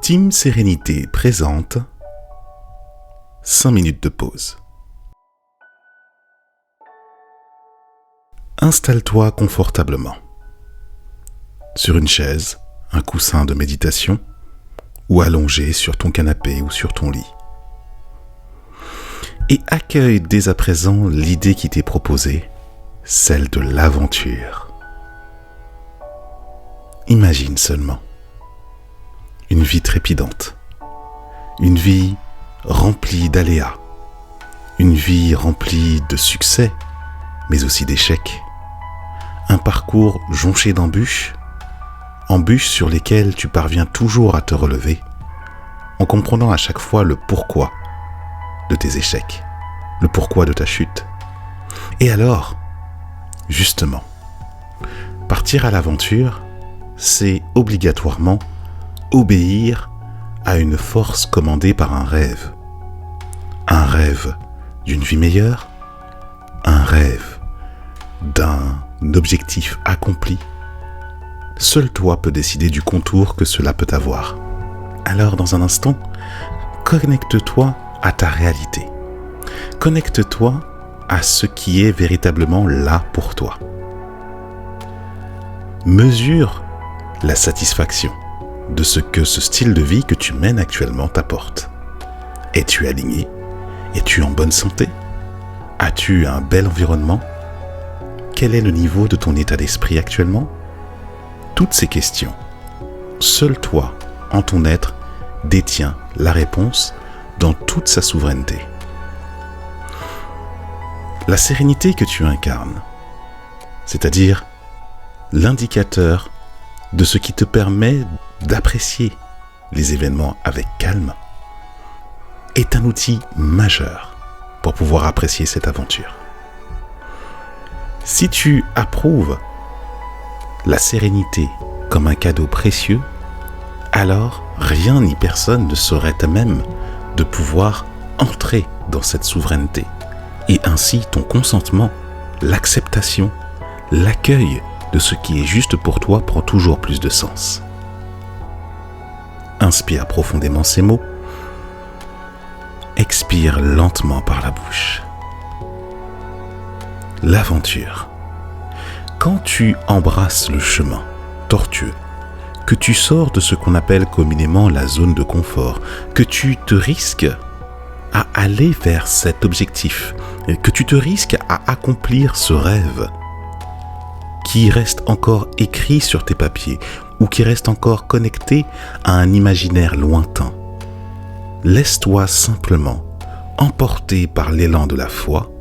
Team Sérénité présente 5 minutes de pause. Installe-toi confortablement. Sur une chaise, un coussin de méditation ou allongé sur ton canapé ou sur ton lit. Et accueille dès à présent l'idée qui t'est proposée, celle de l'aventure. Imagine seulement une vie trépidante, une vie remplie d'aléas, une vie remplie de succès, mais aussi d'échecs, un parcours jonché d'embûches, embûches sur lesquelles tu parviens toujours à te relever, en comprenant à chaque fois le pourquoi de tes échecs, le pourquoi de ta chute. Et alors, justement, partir à l'aventure, c'est obligatoirement obéir à une force commandée par un rêve. Un rêve d'une vie meilleure, un rêve d'un objectif accompli. Seul toi peux décider du contour que cela peut avoir. Alors, dans un instant, connecte-toi à ta réalité. Connecte-toi à ce qui est véritablement là pour toi. Mesure la satisfaction de ce que ce style de vie que tu mènes actuellement t'apporte. Es-tu aligné? Es-tu en bonne santé? As-tu un bel environnement? Quel est le niveau de ton état d'esprit actuellement? Toutes ces questions, seul toi, en ton être, détiens la réponse dans toute sa souveraineté. La sérénité que tu incarnes, c'est-à-dire l'indicateur de ce qui te permet d'apprécier les événements avec calme, est un outil majeur pour pouvoir apprécier cette aventure. Si tu approuves la sérénité comme un cadeau précieux, alors rien ni personne ne serait à même de pouvoir entrer dans cette souveraineté. Et ainsi ton consentement, l'acceptation, l'accueil de ce qui est juste pour toi prend toujours plus de sens. Inspire profondément ces mots. Expire lentement par la bouche. L'aventure. Quand tu embrasses le chemin tortueux, que tu sors de ce qu'on appelle communément la zone de confort, que tu te risques à aller vers cet objectif, que tu te risques à accomplir ce rêve qui reste encore écrit sur tes papiers ou qui reste encore connecté à un imaginaire lointain. Laisse-toi simplement emporter par l'élan de la foi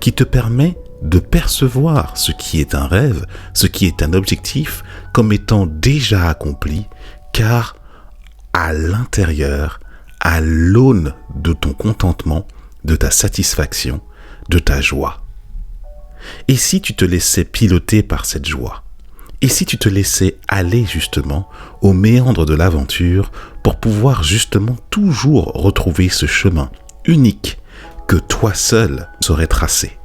qui te permet de percevoir ce qui est un rêve, ce qui est un objectif comme étant déjà accompli, car à l'intérieur, à l'aune de ton contentement, de ta satisfaction, de ta joie. Et si tu te laissais piloter par cette joie? Et si tu te laissais aller justement aux méandres de l'aventure pour pouvoir justement toujours retrouver ce chemin unique que toi seul saurais tracer?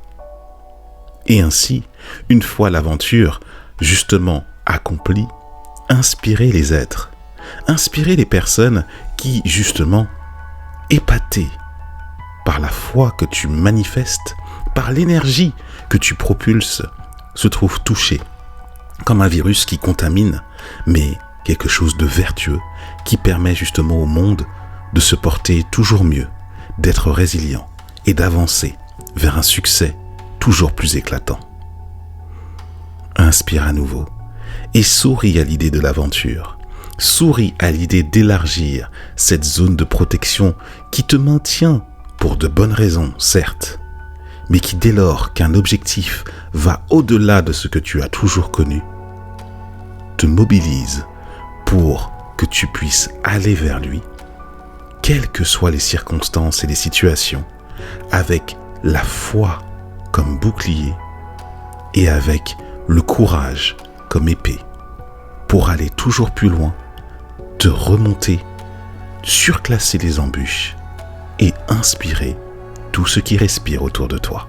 Et ainsi, une fois l'aventure justement accomplie, inspirer les êtres, inspirer les personnes qui justement, épatées par la foi que tu manifestes, par l'énergie que tu propulses, se trouvent touchées, comme un virus qui contamine, mais quelque chose de vertueux qui permet justement au monde de se porter toujours mieux, d'être résilient et d'avancer vers un succès toujours plus éclatant. Inspire à nouveau et souris à l'idée de l'aventure. Souris à l'idée d'élargir cette zone de protection qui te maintient pour de bonnes raisons, certes, mais qui dès lors qu'un objectif va au-delà de ce que tu as toujours connu, te mobilise pour que tu puisses aller vers lui, quelles que soient les circonstances et les situations, avec la foi comme bouclier et avec le courage comme épée, pour aller toujours plus loin, te remonter, surclasser les embûches et inspirer tout ce qui respire autour de toi.